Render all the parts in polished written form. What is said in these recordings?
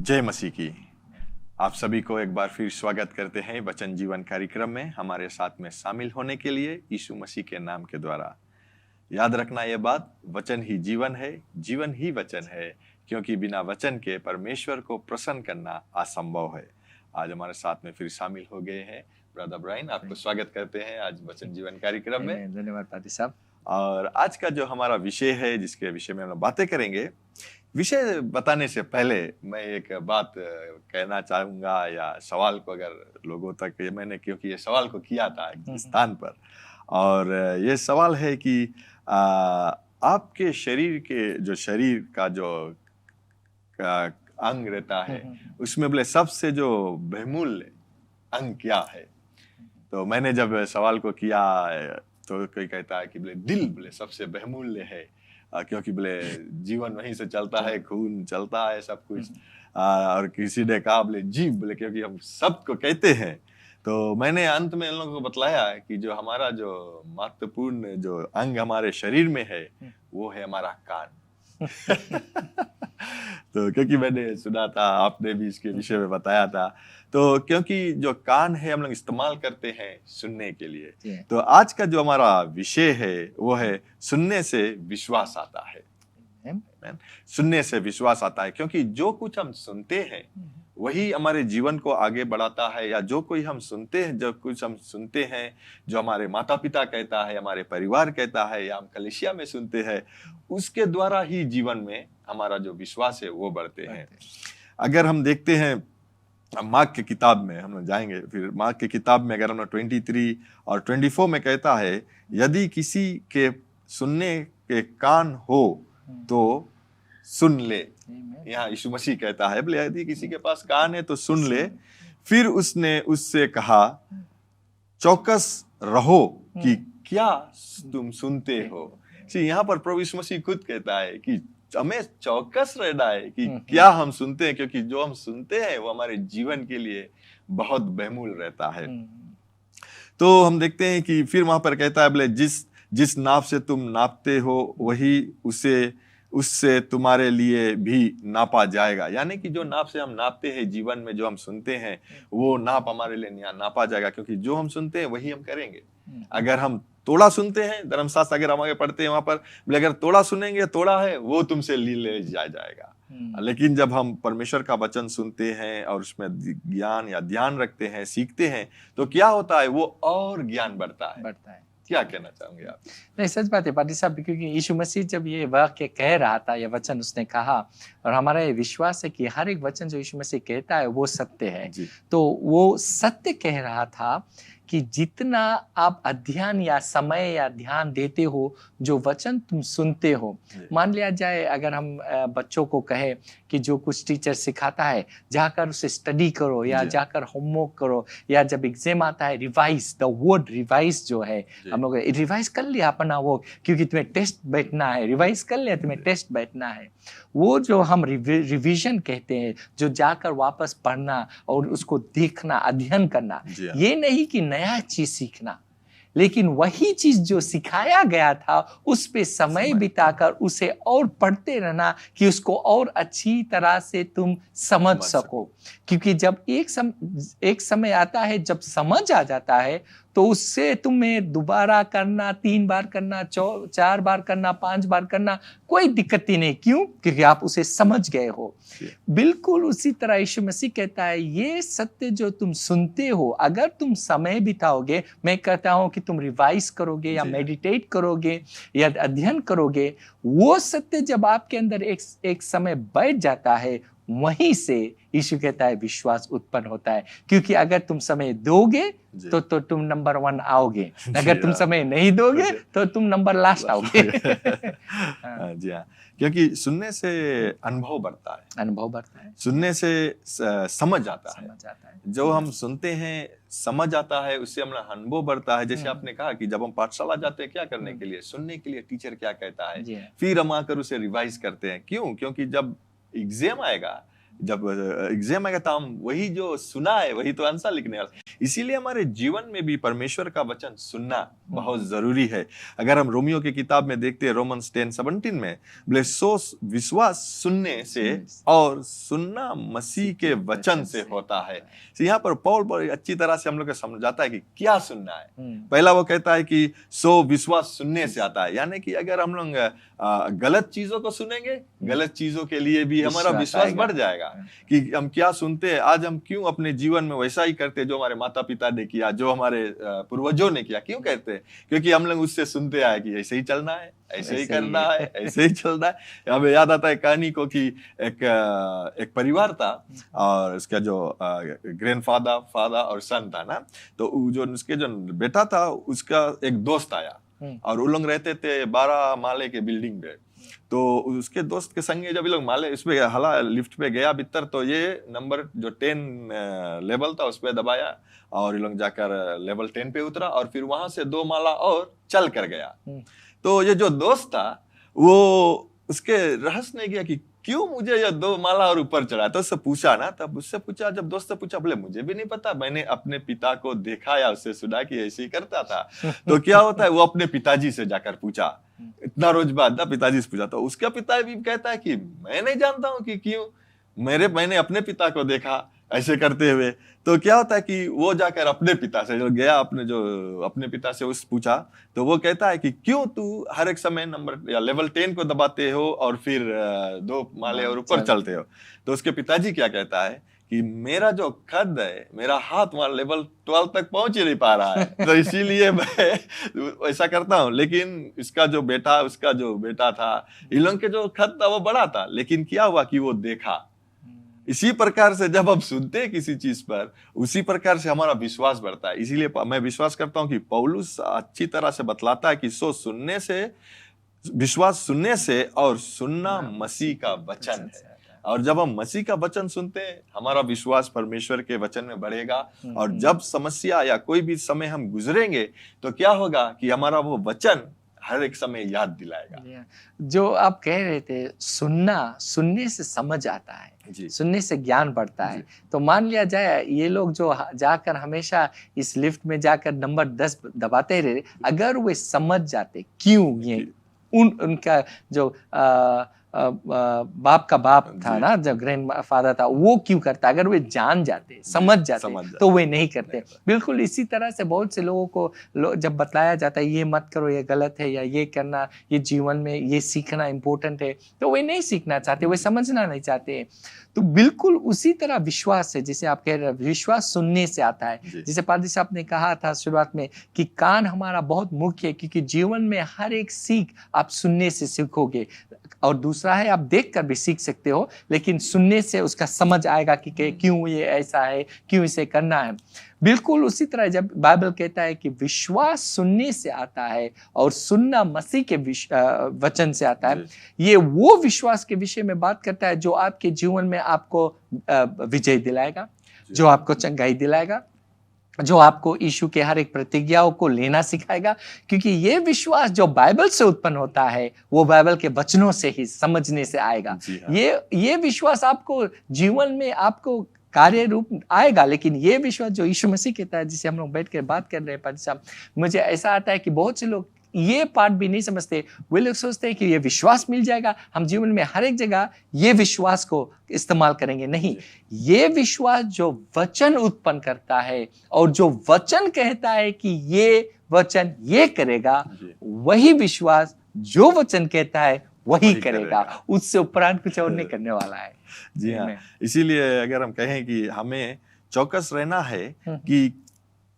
जय मसीह की। आप सभी को एक बार फिर स्वागत करते हैं वचन जीवन कार्यक्रम में हमारे साथ में शामिल होने के लिए यीशु मसीह के नाम के द्वारा। याद रखना यह बात, वचन ही जीवन है, जीवन ही वचन है, क्योंकि बिना वचन के परमेश्वर को प्रसन्न करना असंभव है। आज हमारे साथ में फिर शामिल हो गए हैं ब्रदर ब्रायन। आपको स्वागत करते हैं आज वचन जीवन कार्यक्रम में। धन्यवाद पादी साहब। और आज का जो हमारा विषय है, जिसके विषय में हम लोग बातें करेंगे, विषय बताने से पहले मैं एक बात कहना चाहूंगा, या सवाल को अगर लोगों तक मैंने, क्योंकि ये सवाल को किया था एक स्थान पर, और ये सवाल है कि आपके शरीर का जो अंग रहता है उसमें बोले सबसे जो बहुमूल्य अंग क्या है। तो मैंने जब सवाल को किया तो कोई कहता है कि बोले दिल बोले सबसे बहुमूल्य है, क्योंकि बोले जीवन वहीं से चलता है, खून चलता है, सब कुछ। और किसी ने कहा बोले जीभ बोले, क्योंकि हम सबको कहते हैं। तो मैंने अंत में इन लोगों को बतलाया कि जो हमारा जो महत्वपूर्ण जो अंग हमारे शरीर में है वो है हमारा कान। तो क्योंकि मैंने सुना था, आपने भी इसके विषय में बताया था, तो क्योंकि जो कान है हम लोग इस्तेमाल करते हैं सुनने के लिए। तो आज का जो हमारा विषय है वो है सुनने से विश्वास आता है। सुनने से विश्वास आता है, क्योंकि जो कुछ हम सुनते हैं वही हमारे जीवन को आगे बढ़ाता है। या जो कुछ हम सुनते हैं, जो हमारे माता पिता कहता है, हमारे परिवार कहता है, या हम कलीसिया में सुनते हैं, उसके द्वारा ही जीवन में हमारा जो विश्वास है वो बढ़ते हैं। अगर हम देखते हैं मार्क की किताब में, हम लोग जाएंगे फिर मार्क की किताब में, अगर हम 23 और 24 में कहता है, यदि किसी के सुनने के कान हो तो सुन ले। यहाँ यीशु मसीह कहता है बोले यदि किसी के पास कान है तो सुन ले। फिर उसने उससे कहा चौकस रहो कि क्या तुम सुनते हो। यहाँ पर प्रभु यीशु मसीह खुद कहता है कि हमें चौकस रहना है कि क्या हम सुनते हैं, क्योंकि जो हम सुनते हैं वो हमारे जीवन के लिए बहुत बहुमूल्य रहता है। तो हम देखते हैं कि फिर वहां पर कहता है बोले जिस नाप से तुम नापते हो वही उससे तुम्हारे लिए भी नापा जाएगा। यानी कि जो नाप से हम नापते हैं जीवन में, जो हम सुनते हैं वो नाप हमारे लिए नापा जाएगा, क्योंकि जो हम सुनते हैं वही हम करेंगे। अगर हम तोड़ा सुनते हैं, धर्मशास्त्र अगर हम आगे पढ़ते हैं वहां पर बोले अगर तोड़ा सुनेंगे, तोड़ा है वो तुमसे ले जाएगा। लेकिन जब हम परमेश्वर का वचन सुनते हैं और उसमें ज्ञान या ध्यान रखते हैं, सीखते हैं, तो क्या होता है, वो और ज्ञान बढ़ता है। क्या कहना चाहोगे आप? नहीं, सच बात है पाटी साहब, क्योंकि यीशु मसीह जब ये वाक्य कह रहा था, ये वचन उसने कहा, और हमारा ये विश्वास है कि हर एक वचन जो यीशु मसीह कहता है वो सत्य है। तो वो सत्य कह रहा था कि जितना आप अध्ययन या समय या ध्यान देते हो, जो वचन तुम सुनते हो, मान लिया जाए अगर हम बच्चों को कहे कि जो कुछ टीचर सिखाता है जाकर उसे स्टडी करो, या जाकर होमवर्क करो, या जब एग्जाम आता है रिवाइज, द वर्ड रिवाइज जो है, हम लोग रिवाइज कर लिया अपना वो, क्योंकि तुम्हें टेस्ट बैठना है, रिवाइज कर लिया, तुम्हें टेस्ट बैठना है। वो जो हम रिवीजन कहते हैं, जो जाकर वापस पढ़ना और उसको देखना, अध्ययन करना, ये नहीं कि नया चीज सीखना, लेकिन वही चीज जो सिखाया गया था उस पे समय बिताकर उसे और पढ़ते रहना कि उसको और अच्छी तरह से तुम समझ सको। क्योंकि जब एक समय आता है जब समझ आ जाता है, तो उससे तुम्हें दोबारा करना, 3 बार करना, 4 बार करना, 5 बार करना, कोई दिक्कत ही नहीं। क्यों? क्योंकि आप उसे समझ गए हो। बिल्कुल उसी तरह यीशु मसीह कहता है, ये सत्य जो तुम सुनते हो, अगर तुम समय बिताओगे, मैं कहता हूं कि तुम रिवाइज करोगे या मेडिटेट करोगे या अध्ययन करोगे, वो सत्य जब आपके अंदर एक समय बैठ जाता है, वहीं से यीशु कहता है विश्वास उत्पन्न होता है। क्योंकि अगर तुम समय दोगे तो तुम नंबर 1 आओगे, अगर तुम समय नहीं दोगे तो तुम नंबर लास्ट आओगे। जी हाँ, क्योंकि सुनने से अनुभव बढ़ता है, सुनने से समझ आता है। जो हम सुनते हैं समझ आता है, उससे हमारा अनुभव बढ़ता है। जैसे आपने कहा कि जब हम पाठशाला जाते हैं क्या करने के लिए, सुनने के लिए, टीचर क्या कहता है, फिर हम आकर उसे रिवाइज करते हैं। क्यों? क्योंकि जब एग्जाम आएगा जब एग्जाम आएगा तो हम वही जो सुना है वही तो आंसर लिखने वाला। इसीलिए हमारे जीवन में भी परमेश्वर का वचन सुनना बहुत जरूरी है। अगर हम रोमियो की किताब में देखते हैं रोमन्स 10:17 में बोले सो विश्वास सुनने से और सुनना मसीह के वचन से होता है। तो यहाँ पर पौल बड़ी अच्छी तरह से हम लोग को समझाता है कि क्या सुनना है। पहला वो कहता है कि सो विश्वास सुनने से आता है, यानी कि अगर हम लोग गलत चीजों को सुनेंगे, गलत चीजों के लिए भी हमारा विश्वास बढ़ जाएगा कि हम क्या सुनते हैं। आज हम क्यों अपने जीवन में वैसा ही करते हैं जो हमारे माता पिता ने किया, जो हमारे पूर्वजों ने किया, क्यों करते हैं? क्योंकि हम लोग उससे सुनते आए कि ऐसे ही चलना है, ऐसे ही करना है, ऐसे ही चलना है। हमें याद आता है कहानी को कि एक परिवार था और उसका जो ग्रैंडफादर, फादर और सन था ना, तो जो उसके जो बेटा था उसका एक दोस्त आया और वो लोग रहते थे 12 माले के बिल्डिंग पे। तो उसके दोस्त के संग जब ये लोग माले इस पे हला लिफ्ट पे गया भीतर, तो ये नंबर जो 10 लेवल था उस पे दबाया और ये लोग जाकर लेवल 10 पे उतरा और फिर वहां से 2 माला और चल कर गया। तो ये जो दोस्त था वो उसके रहस्य नहीं किया कि क्यों मुझे ये 2 माला और ऊपर चढ़ा। तो उससे पूछा ना, तब उससे पूछा, जब दोस्त से पूछा, बोले मुझे भी नहीं पता, मैंने अपने पिता को देखा या उससे सुना कि ऐसे ही करता था। तो क्या होता है, वो अपने पिताजी से जाकर पूछा, इतना रोज बाद ना पिताजी से पूछा। तो उसका पिता भी कहता है कि मैं नहीं जानता हूँ कि क्यों, मैंने अपने पिता को देखा ऐसे करते हुए। तो क्या होता है कि वो जाकर अपने पिता से जो गया, अपने पिता से उस पूछा, तो वो कहता है कि क्यों तू हर एक समय नंबर या लेवल 10 को दबाते हो और फिर 2 माले और ऊपर चलते हो। तो उसके पिताजी क्या कहता है कि मेरा जो कद है, मेरा हाथ वहां लेवल 12 तक पहुंच ही नहीं पा रहा है, तो इसीलिए मैं ऐसा करता हूँ। लेकिन उसका जो बेटा था, इन लोगों के जो कद था वो बड़ा था, लेकिन क्या हुआ कि वो देखा। इसी प्रकार से जब हम सुनते हैं किसी चीज पर, उसी प्रकार से हमारा विश्वास बढ़ता है। इसीलिए मैं विश्वास करता हूं कि पौलुस अच्छी तरह से बतलाता है कि विश्वास सुनने से और सुनना मसीह का वचन है। और जब हम मसीह का वचन सुनते हैं, हमारा विश्वास परमेश्वर के वचन में बढ़ेगा। और जब समस्या या कोई भी समय हम गुजरेंगे तो क्या होगा कि हमारा वो वचन हर एक समय याद दिलाएगा। जो आप कह रहे थे, सुनने से समझ आता है, सुनने से ज्ञान बढ़ता है। तो मान लिया जाए ये लोग जो जाकर हमेशा इस लिफ्ट में जाकर नंबर 10 दबाते रहे, अगर वे समझ जाते क्यों ये उनका जो बाप का बाप था ना, जब ग्रैंड फादर था, वो क्यों करता, अगर वे जान जाते, समझ जाते तो वे नहीं करते। बिल्कुल इसी तरह से बहुत से लोगों को जब बताया जाता है ये मत करो, ये गलत है, या ये करना, ये जीवन में ये सीखना इम्पोर्टेंट है, तो वे नहीं सीखना चाहते, वे समझना नहीं चाहते। तो बिल्कुल उसी तरह विश्वास है, जिसे आप कह रहे हैं, विश्वास सुनने से आता है। जैसे पादरी साहब ने कहा था शुरुआत में कि कान हमारा बहुत मुख्य है, क्योंकि जीवन में हर एक सीख आप सुनने से सीखोगे। और दूसरा है, आप देख कर भी सीख सकते हो, लेकिन सुनने से उसका समझ आएगा कि क्यों ये ऐसा है, क्यों इसे करना है। बिल्कुल उसी तरह जब बाइबल कहता है कि विश्वास सुनने से आता है और सुनना मसीह के वचन से आता है, ये वो विश्वास के विषय में बात करता है जो आपके जीवन में आपको विजय दिलाएगा, जो आपको चंगाई दिलाएगा, जो आपको यीशु के हर एक प्रतिज्ञाओं को लेना सिखाएगा। क्योंकि ये विश्वास जो बाइबल से उत्पन्न होता है, वो बाइबल के वचनों से ही समझने से आएगा। ये विश्वास आपको जीवन में आपको कार्य रूप आएगा। लेकिन ये विश्वास जो यीशु मसीह कहता है, जिसे हम लोग बैठ कर बात कर रहे हैं पादी साहब, मुझे ऐसा आता है कि बहुत से लोग ये पार्ट भी नहीं समझते। वे लोग सोचते हैं कि ये विश्वास मिल जाएगा, हम जीवन में हर एक जगह ये विश्वास को इस्तेमाल करेंगे। नहीं, ये विश्वास जो वचन उत्पन्न करता है और जो वचन कहता है कि ये वचन ये करेगा, वही विश्वास जो वचन कहता है वही करेगा, उससे उपरांत कुछ और नहीं करने वाला है। जी हाँ, इसीलिए अगर हम कहें कि हमें चौकस रहना है कि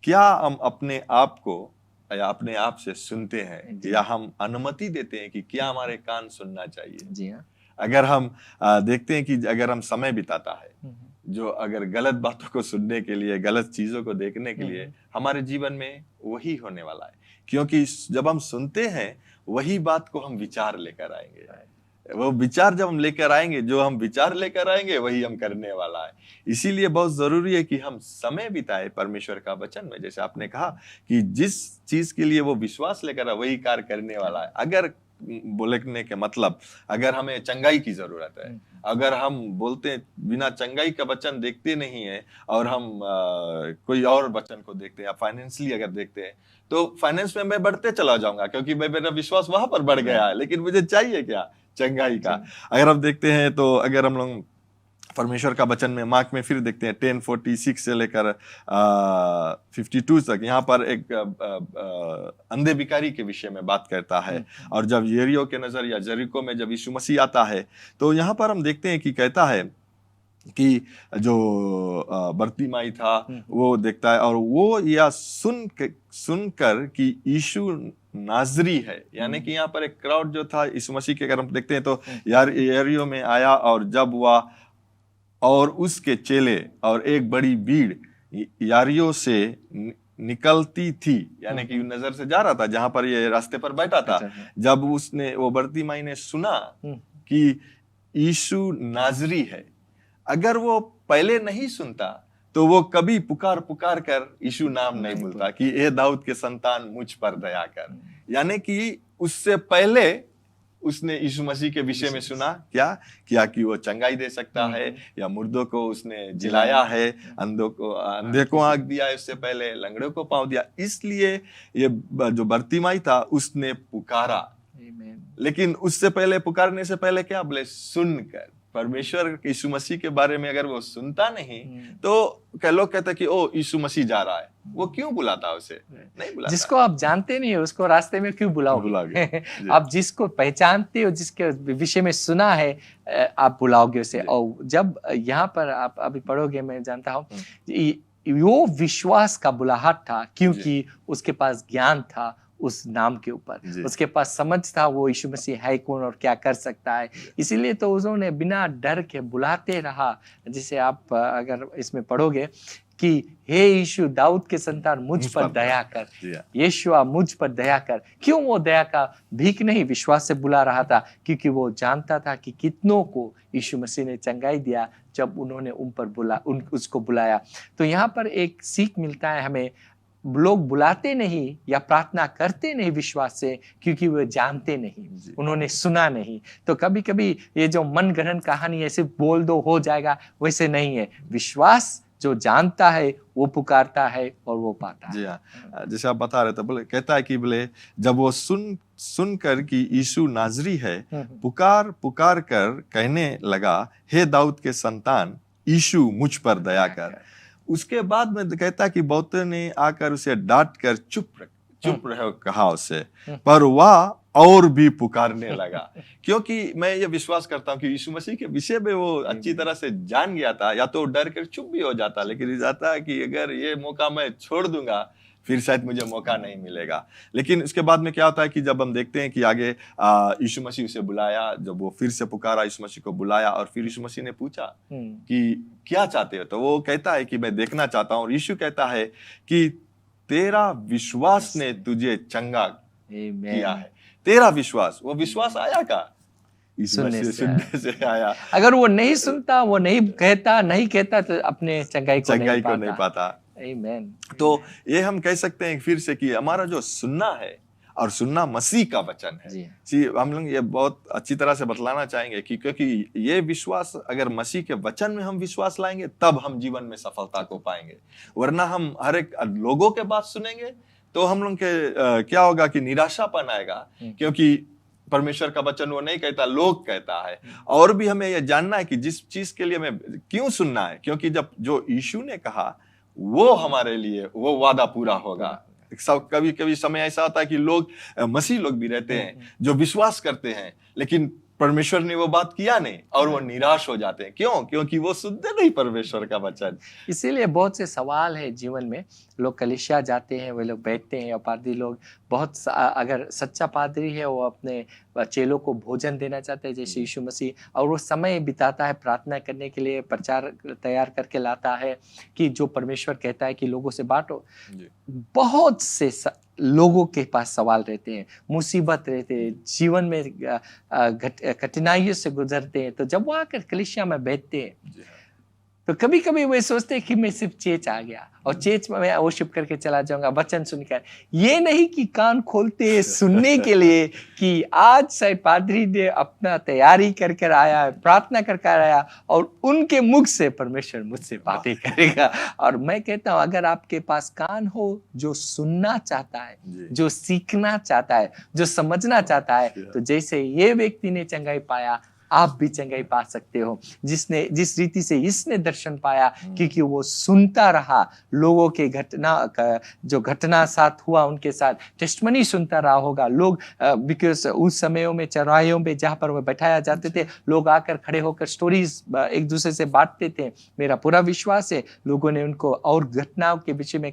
क्या हम अपने आप को या अपने आप से सुनते हैं, या हम अनुमति देते हैं कि क्या हमारे कान सुनना चाहिए। जी हाँ। अगर हम देखते हैं कि अगर हम समय बिताता है जो अगर गलत बातों को सुनने के लिए, गलत चीजों को देखने के लिए, हमारे जीवन में वही होने वाला है। क्योंकि जब हम सुनते हैं वही बात को हम विचार लेकर आएंगे। वो विचार जब हम लेकर आएंगे, जो हम विचार लेकर आएंगे वही हम करने वाला है। इसीलिए बहुत जरूरी है कि हम समय बिताए परमेश्वर का वचन में। जैसे आपने कहा कि जिस चीज के लिए वो विश्वास लेकर आए वही कार्य करने वाला है। अगर बोलने के मतलब, अगर हमें चंगाई की जरूरत है, अगर हम बोलते हैं बिना चंगाई का वचन देखते नहीं है और हम कोई और वचन को देखते हैं या फाइनेंशियली अगर देखते हैं तो फाइनेंस में मैं बढ़ते चला जाऊंगा क्योंकि मेरा विश्वास वहां पर बढ़ गया है, लेकिन मुझे चाहिए क्या? चंगाई का। अगर हम देखते हैं तो अगर हम लोग परमेश्वर का वचन में मार्क में फिर देखते हैं 10:46 से लेकर 52 तक, यहाँ पर एक अंधे भिखारी के विषय में बात करता है। और जब यरीहो के नजर या जरीको में जब यीशु मसीह आता है तो यहाँ पर हम देखते हैं कि कहता है कि जो बर्तिमाई था वो देखता है और वो या सुनकर कि यीशु नाजरी है, यानी कि यहाँ पर एक क्राउड जो था यीशु मसीह के, अगर हम देखते हैं तो यरीहो में आया और जब वह और उसके चेले और एक बड़ी भीड़ यारियों से निकलती थी, यानी कि नजर से जा रहा था जहां पर ये रास्ते पर बैठा था। जब उसने वो बर्तिमाई ने सुना कि यीशु नाजरी है, अगर वो पहले नहीं सुनता तो वो कभी पुकार पुकार कर यीशु नाम नहीं बोलता कि हे दाऊद के संतान मुझ पर दया कर। यानी कि उससे पहले उसने यीशु मसीह के विषय में सुना क्या कि वो चंगाई दे सकता है या मुर्दों को उसने जिलाया है, अंधे को आंख दिया है, उससे पहले लंगड़ों को पांव दिया। इसलिए ये जो बर्तिमाई था उसने पुकारा, लेकिन उससे पहले पुकारने से पहले क्या बोले? सुनकर। परमेश्वर यीशु मसीह के बारे में अगर वो सुनता नहीं तो लोग कहते कि ओ यीशु मसीह जा रहा है, वो क्यों बुलाता उसे? नहीं बुलाता। जिसको आप जानते नहीं हो उसको रास्ते में क्यों बुलाओगे? आप जिसको पहचानते हो, जिसके विषय में सुना है, आप बुलाओगे उसे। और जब यहाँ पर आप अभी पढ़ोगे, मैं जानता हूँ वो विश्वास का बुलाहट था क्योंकि उसके पास ज्ञान था उस नाम के ऊपर, उसके पास समझ था वो यीशु मसीह है कौन और क्या कर सकता है। इसीलिए तो उन्होंने बिना डर के बुलाते रहा। जैसे आप अगर इसमें पढ़ोगे कि हे यीशु दाऊद के संतान मुझ पर दया कर, यीशुआ मुझ पर दया कर। क्यों वो दया का भीख नहीं, विश्वास से बुला रहा था क्योंकि वो जानता था कि कितनों को यीशु मसीह ने चंगाई दिया जब उन्होंने उन पर उसको बुलाया। तो यहाँ पर एक सीख मिलता है हमें, लोग बुलाते नहीं या प्रार्थना करते नहीं विश्वास से क्योंकि वो जानते नहीं, उन्होंने सुना नहीं। तो कभी कभी ये जो मन गढ़ंत कहानी ऐसे बोल दो हो जाएगा, वैसे नहीं है। विश्वास जो जानता है वो पुकारता है और वो पाता है। जी हाँ, जैसे आप बता रहे थे, बोले कहता है कि बोले जब वो सुनकर कि यीशु नाजरी है, पुकार पुकार कर कहने लगा, हे दाऊद के संतान यीशु मुझ पर दया कर। उसके बाद में कहता है कि बहुतों ने आकर उसे डांट कर चुप रहो कहा उसे, पर वह और भी पुकारने लगा। क्योंकि मैं ये विश्वास करता हूँ कि यीशु मसीह के विषय में वो अच्छी तरह से जान गया था, या तो डर कर चुप भी हो जाता, लेकिन जाता है कि अगर ये मौका मैं छोड़ दूंगा फिर शायद मुझे मौका नहीं मिलेगा। लेकिन इसके बाद में क्या होता है कि जब हम देखते हैं कि आगे यीशु मसीह उसे बुलाया, जब वो फिर से पुकारा, यीशु मसीह को बुलाया और फिर यीशु मसीह ने पूछा कि क्या चाहते हो, तो वो कहता है कि मैं देखना चाहता हूँ। और यीशु कहता है कि तेरा विश्वास ने तुझे चंगा किया है। तेरा विश्वास, वो विश्वास आया का? सुनने से आया। अगर वो नहीं सुनता, वो नहीं कहता तो अपने चंगाई को नहीं पाता। आमीन। तो ये हम कह सकते हैं फिर से कि हमारा जो सुनना है और सुनना मसीह का वचन है। जी, हम लोग ये बहुत अच्छी तरह से बतलाना चाहेंगे कि क्योंकि ये विश्वास, अगर मसीह के वचन में हम विश्वास लाएंगे तब हम जीवन में सफलता को पाएंगे। वरना हम हर एक लोगों के बात सुनेंगे तो हम लोग के क्या होगा कि निराशापन आएगा, क्योंकि परमेश्वर का वचन वो नहीं कहता, लोग कहता है। और भी हमें यह जानना है कि जिस चीज के लिए हमें क्यों सुनना है, क्योंकि जब जो यीशु ने कहा वो हमारे लिए वो वादा पूरा होगा। कभी कभी समय ऐसा होता है कि लोग, मसीह लोग भी रहते हैं जो विश्वास करते हैं, लेकिन परमेश्वर ने वो बात किया नहीं और वो निराश हो जाते हैं। क्यों? क्योंकि वो सुनते नहीं परमेश्वर का वचन। इसीलिए बहुत से सवाल है जीवन में। लोग कलीसिया जाते हैं, वे लोग बैठते हैं, और पादरी लोग बहुत अगर सच्चा पादरी है वो अपने चेलों को भोजन देना चाहते हैं जैसे यीशु मसीह, और वो समय बिताता है प्रार्थना करने के लिए, प्रचार तैयार करके लाता है कि जो परमेश्वर कहता है कि लोगों से बांटो। बहुत से लोगों के पास सवाल रहते हैं, मुसीबत रहते हैं, जीवन में कठिनाइयों से गुजरते हैं। तो जब वो आकर कलीसिया में बैठते हैं, तो कभी कभी वे सोचते हैं कि मैं सिर्फ चर्च आ गया और चर्च में मैं वर्शिप करके चला जाऊंगा, वचन सुनकर। ये नहीं कि कान खोलते हैं सुनने के लिए कि आज शायद पादरी ने अपना तैयारी कर कर आया, प्रार्थना कर कर आया और उनके मुख से परमेश्वर मुझसे बातें करेगा। और मैं कहता हूँ अगर आपके पास कान हो जो सुनना चाहता है, जो सीखना चाहता है, जो समझना चाहता है, तो जैसे ये व्यक्ति ने चंगाई पाया, आप भी चंगाई पा सकते हो। जिस रीति से इसने दर्शन पाया, क्योंकि वो सुनता रहा, लोगों के जो घटना साथ हुआ उनके साथ टेस्टमनी सुनता रहा होगा। लोग बिकॉज उस समयों में चौराहों पे जहाँ पर वो बैठाया जाते थे, लोग आकर खड़े होकर स्टोरीज एक दूसरे से बांटते थे। मेरा पूरा विश्वास है लोगों ने उनको और घटनाओं के विषय में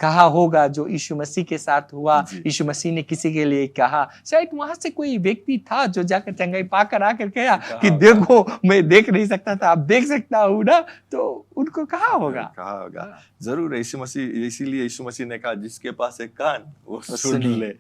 कहा होगा जो यीशु मसीह के साथ हुआ, यीशु मसीह ने किसी के लिए कहा। शायद वहां से कोई व्यक्ति था जो जाकर चंगाई पाकर आकर कहा कि देखो मैं देख नहीं सकता था, अब देख सकता हूँ ना, तो उनको कहा होगा जरूर। यीशु मसीह, इसीलिए यीशु मसीह ने कहा जिसके पास एक कान वो सुन ले।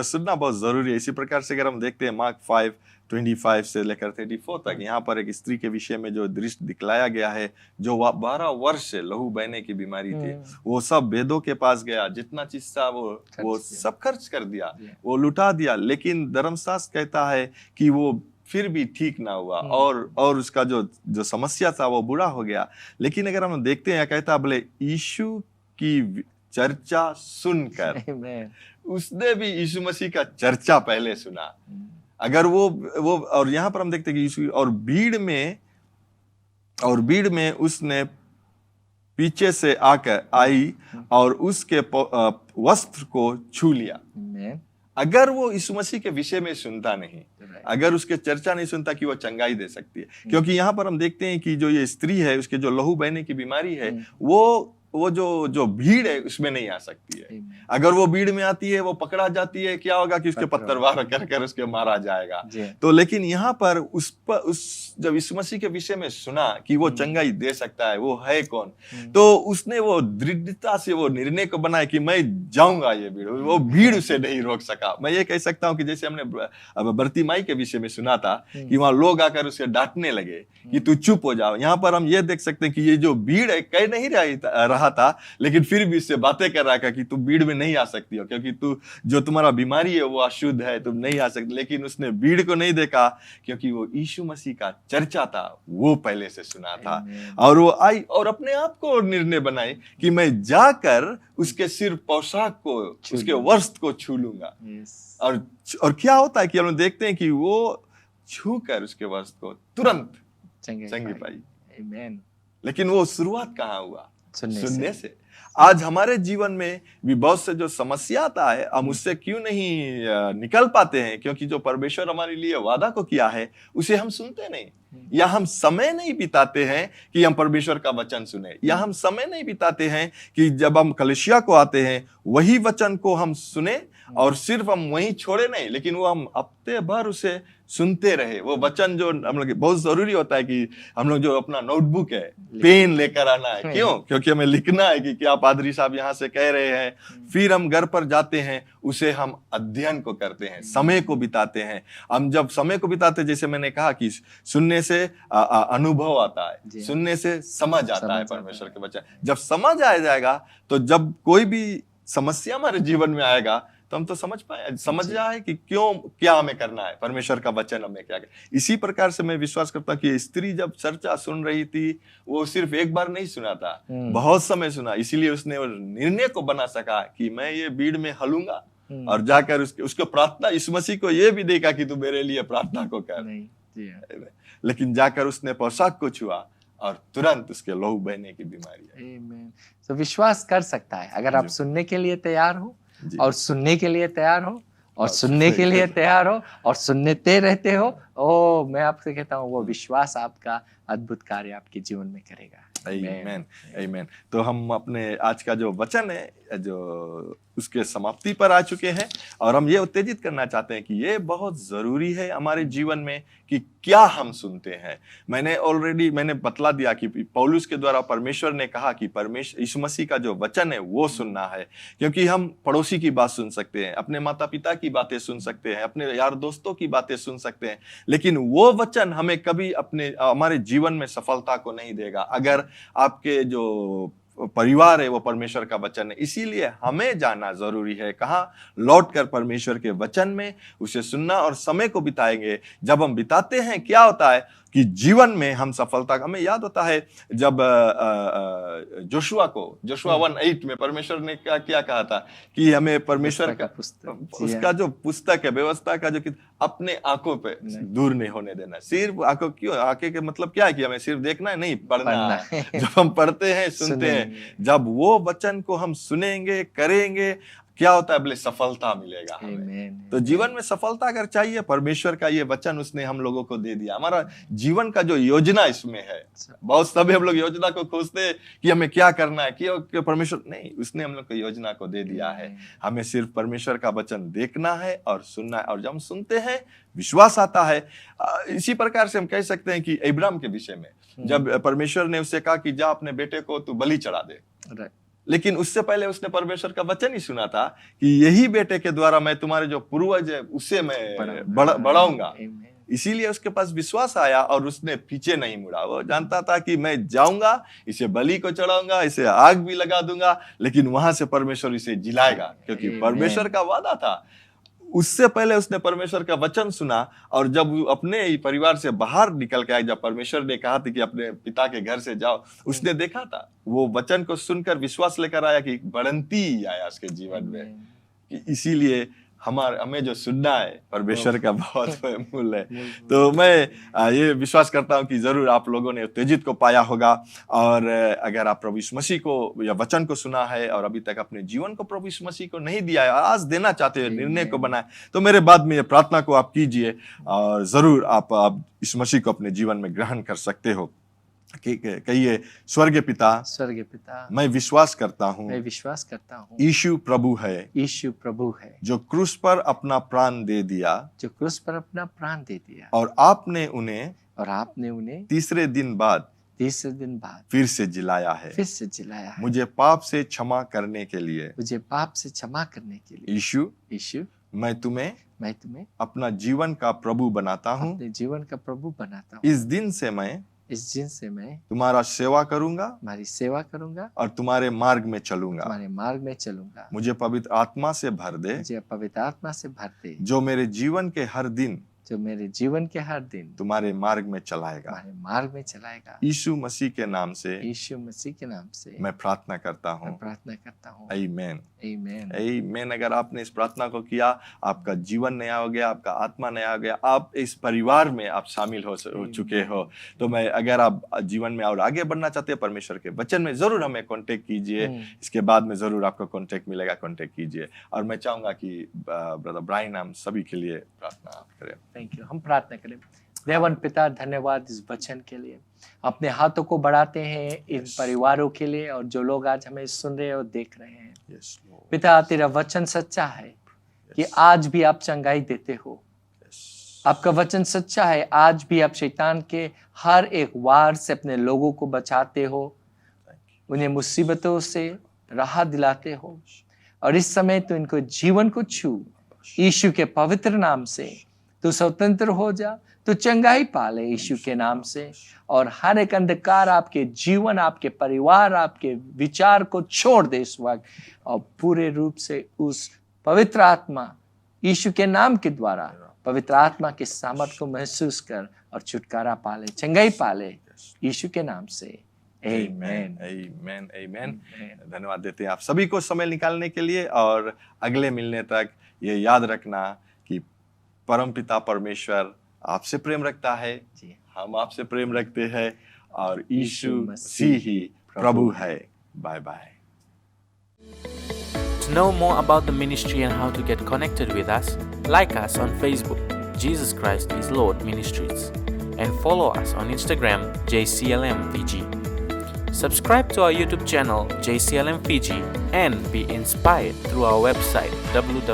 सुनना बहुत जरूरी है। इसी प्रकार से अगर हम देखते हैं मार्क 5:25 से लेकर 34 तक, यहाँ पर एक स्त्री के विषय में जो दृश्य दिखलाया गया है, जो 12 वर्ष से लहू बहने की बीमारी थी, वो सब वेदों के पास गया, जितना चीज था वो सब खर्च कर दिया, वो लुटा दिया, लेकिन धर्मशास्त्र कहता है कि वो फिर भी ठीक ना हुआ और उसका जो समस्या था वो बुरा हो गया। लेकिन अगर हम देखते हैं, कहता बोले यीशु की चर्चा सुनकर उसने भी यीशु मसीह का चर्चा पहले सुना। अगर वो और यहाँ पर हम देखते हैं कि यीशु और भीड़ में उसने पीछे से आकर आई और उसके वस्त्र को छू लिया। अगर वो यीशु मसीह के विषय में सुनता नहीं, अगर उसके चर्चा नहीं सुनता कि वो चंगाई दे सकती है, क्योंकि यहाँ पर हम देखते हैं कि जो ये स्त्री है, उसके जो लहू बहने की बीमारी है, वो जो भीड़ है उसमें नहीं आ सकती है। अगर वो भीड़ में आती है, वो पकड़ा जाती है, क्या होगा कि उसके पत्थरवार कर उसके मारा जाएगा। तो लेकिन यहाँ पर जब यीशु मसीह के विषय में सुना कि वो चंगाई दे सकता है, वो है कौन, तो उसने वो दृढ़ता से वो निर्णय को बनाया कि मैं जाऊंगा ये भीड़। वो भीड़ उसे नहीं रोक सका। मैं ये कह सकता हूँ कि जैसे हमने बर्तिमाई के विषय में सुना था कि वहां लोग आकर उसे डांटने लगे कि तू चुप हो जाओ। यहाँ पर हम ये देख सकते हैं कि ये जो भीड़ है कह नहीं रहा था, लेकिन फिर भी इससे बातें कर रहा था कि तू भीड़ में नहीं आ सकती हो, क्योंकि जो तुम्हारा बीमारी है वो अशुद्ध है, तुम नहीं आ सकती। लेकिन उसने भीड़ को नहीं देखा, क्योंकि वो यीशु मसीह का चर्चा था, वो पहले से सुना था। और वो आई और अपने आप को निर्णय बनाई कि मैं जाकर उसके सिर पोशाक को, उसके वस्त्र को छू लूंगा। और क्या होता है कि हम देखते हैं कि वो छूकर उसके वस्त्र को तुरंत चंगी पाई। लेकिन वो शुरुआत कहाँ हुआ? सुनने से। आज हमारे जीवन में भी बहुत से जो समस्या आता है, हम उससे क्यों नहीं निकल पाते हैं? क्योंकि जो परमेश्वर हमारे लिए वादा को किया है उसे हम सुनते नहीं, या हम समय नहीं बिताते हैं कि हम परमेश्वर का वचन सुने, या हम समय नहीं बिताते हैं कि जब हम कलीसिया को आते हैं वही वचन को हम सुने, और सिर्फ हम वहीं छोड़े नहीं, लेकिन वो हम हफ्ते भर उसे सुनते रहे। वो वचन जो हम लोग, बहुत जरूरी होता है कि हम लोग जो अपना नोटबुक है, पेन लेकर आना है। क्यों? क्योंकि हमें लिखना है कि क्या पादरी साहब यहाँ से कह रहे हैं। फिर हम घर पर जाते हैं, उसे हम अध्ययन को करते हैं, समय को बिताते हैं। हम जब समय को बिताते, जैसे मैंने कहा कि सुनने से अनुभव आता है, सुनने से समझ आता है परमेश्वर के वचन। जब समझ आ जाएगा, तो जब कोई भी समस्या हमारे जीवन में आएगा तो हम तो समझ जाए कि क्या हमें करना है, परमेश्वर का वचन हमें क्या करना। इसी प्रकार से मैं विश्वास करता हूँ कि स्त्री जब चर्चा सुन रही थी, वो सिर्फ एक बार नहीं सुना था, बहुत समय सुना। इसीलिए उसने निर्णय को बना सका कि मैं ये भीड़ में हलूंगा और जाकर उसको प्रार्थना, यीशु मसीह को ये भी देखा कि तू मेरे लिए प्रार्थना को कर। लेकिन जाकर उसने पोशाक को छुआ और तुरंत उसके लहू बहने की बीमारी है। तो विश्वास कर सकता है अगर आप सुनने के लिए तैयार हो, और सुनने के लिए तैयार हो, और सुनने के लिए तैयार हो, और सुनते रहते हो, मैं आपसे कहता हूँ वो विश्वास आपका अद्भुत कार्य आपके जीवन में करेगा। आमीन, आमीन। तो हम अपने आज का जो वचन है, जो उसके समाप्ति पर आ चुके हैं और हम ये उत्तेजित करना चाहते हैं कि ये बहुत ज़रूरी है हमारे जीवन में कि क्या हम सुनते हैं। मैंने बतला दिया कि पौलुस के द्वारा परमेश्वर ने कहा कि परमेश्वर यीशु मसीह का जो वचन है वो सुनना है, क्योंकि हम पड़ोसी की बात सुन सकते हैं, अपने माता पिता की बातें सुन सकते हैं, अपने यार दोस्तों की बातें सुन सकते हैं, लेकिन वो वचन हमें कभी हमारे जीवन में सफलता को नहीं देगा अगर आपके जो परिवार है वो परमेश्वर का वचन है। इसीलिए हमें जाना जरूरी है, कहाँ? लौट कर परमेश्वर के वचन में उसे सुनना, और समय को बिताएंगे। जब हम बिताते हैं क्या होता है कि जीवन में हम सफलता, हमें याद होता है जब जोशुआ 1:8 में परमेश्वर ने क्या कहा था कि हमें परमेश्वर का उसका जो पुस्तक है, व्यवस्था का जो अपने आंखों पे दूर नहीं होने देना। सिर्फ आंखों, क्यों? आंखें के मतलब क्या है कि हमें सिर्फ देखना है, नहीं, पढ़ना है। जब हम पढ़ते हैं, सुनते हैं, जब वो वचन को हम सुनेंगे, करेंगे, क्या होता है? बोले सफलता मिलेगा हमें। तो जीवन में सफलता अगर चाहिए, परमेश्वर का ये वचन उसने हम लोगों को दे दिया। हमारा जीवन का जो योजना इसमें है, बहुत सभी हम लोग योजना को खोजते हैं कि हमें क्या करना है, कि परमेश्वर नहीं, उसने हम लोग को योजना को दे दिया है। हमें सिर्फ परमेश्वर का वचन देखना है और सुनना है, और जब हम सुनते हैं विश्वास आता है। इसी प्रकार से हम कह सकते हैं कि इब्राहिम के विषय में जब परमेश्वर ने उससे कहा कि जा अपने बेटे को तू बलि चढ़ा दे, लेकिन उससे पहले उसने परमेश्वर का वचन ही सुना था कि यही बेटे के द्वारा मैं तुम्हारे जो पूर्वज है उसे मैं बढ़ाऊंगा। इसीलिए उसके पास विश्वास आया और उसने पीछे नहीं मुड़ा। वो जानता था कि मैं जाऊंगा, इसे बलि को चढ़ाऊंगा, इसे आग भी लगा दूंगा, लेकिन वहां से परमेश्वर इसे जिलाएगा, क्योंकि परमेश्वर का वादा था। उससे पहले उसने परमेश्वर का वचन सुना, और जब अपने ही परिवार से बाहर निकल के आया, जब परमेश्वर ने कहा था कि अपने पिता के घर से जाओ, उसने देखा था, वो वचन को सुनकर विश्वास लेकर आया कि बढ़ंती आया उसके जीवन में। इसीलिए हमें जो सुनना है परमेश्वर का बहुत मूल्य है। तो मैं ये विश्वास करता हूँ कि जरूर आप लोगों ने उत्तेजित को पाया होगा, और अगर आप प्रभु यीशु मसीह को या वचन को सुना है और अभी तक अपने जीवन को प्रभु यीशु मसीह को नहीं दिया है, आज देना चाहते हैं, निर्णय को बनाए, तो मेरे बाद में ये प्रार्थना को आप कीजिए, और जरूर आप यीशु मसीह को अपने जीवन में ग्रहण कर सकते हो। कहिए, स्वर्गीय पिता, मैं विश्वास करता हूँ यीशु प्रभु है, जो क्रूस पर अपना प्राण दे दिया, और आपने उन्हें तीसरे दिन बाद फिर से जिलाया है। मुझे पाप से क्षमा करने के लिए यीशु, मैं तुम्हें अपना जीवन का प्रभु बनाता हूँ। इस दिन से मैं तुम्हारा सेवा करूंगा और तुम्हारे मार्ग में चलूंगा। मुझे पवित्र आत्मा से भर दे, जो मेरे जीवन के हर दिन तुम्हारे मार्ग में चलाएगा। यीशु मसीह के नाम से मैं प्रार्थना करता हूँ। आमीन। अगर आपने इस प्रार्थना को किया, आपका जीवन नया हो गया, आपका आत्मा नया हो गया, आप इस परिवार में आप शामिल हो चुके हो। तो मैं, अगर आप जीवन में और आगे बढ़ना चाहते हैं परमेश्वर के वचन में, जरूर हमें कांटेक्ट कीजिए। इसके बाद में जरूर आपको कांटेक्ट मिलेगा, कांटेक्ट कीजिए। और मैं चाहूंगा कि ब्रदर ब्रायन हम सभी के लिए प्रार्थना करें। Thank you. हम प्रार्थना करें। देवन पिता, धन्यवाद इस वचन के लिए। अपने हाथों को बढ़ाते हैं इन परिवारों के लिए, और जो लोग आज हमें सुन रहे और देख रहे हैं। पिता, तेरा वचन सच्चा है कि आज भी आप चंगाई देते हो। आपका वचन सच्चा है, आज भी आप शैतान के हर एक वार से अपने लोगों को बचाते हो, उन्हें मुसीबतों से राहत दिलाते हो। और इस समय तो इनको जीवन को छू, यीशु के पवित्र नाम से तू स्वतंत्र हो जा, तू चंगाई पाले यीशु के नाम से। और हर एक अंधकार आपके जीवन, आपके परिवार, आपके विचार को छोड़ दे इस वक्त, और पूरे रूप से उस पवित्र आत्मा यीशु के नाम के द्वारा पवित्र आत्मा के सामर्थ को महसूस कर और छुटकारा पाले, चंगाई पाले यीशु के नाम से। आमीन, आमीन, आमीन। धन्यवाद देते हैं आप सभी को समय निकालने के लिए, और अगले मिलने तक ये याद रखना कि परमपिता परमेश्वर आपसे प्रेम रखता है, हम आपसे प्रेम रखते हैं, और यीशु मसीह ही प्रभु है। Bye bye. To know more about the ministry and how to get connected with us, like us on Facebook, Jesus Christ is Lord Ministries, and follow us on Instagram, JCLMVG. Subscribe to our YouTube channel JCLM Fiji and be inspired through our website www.jclm.org.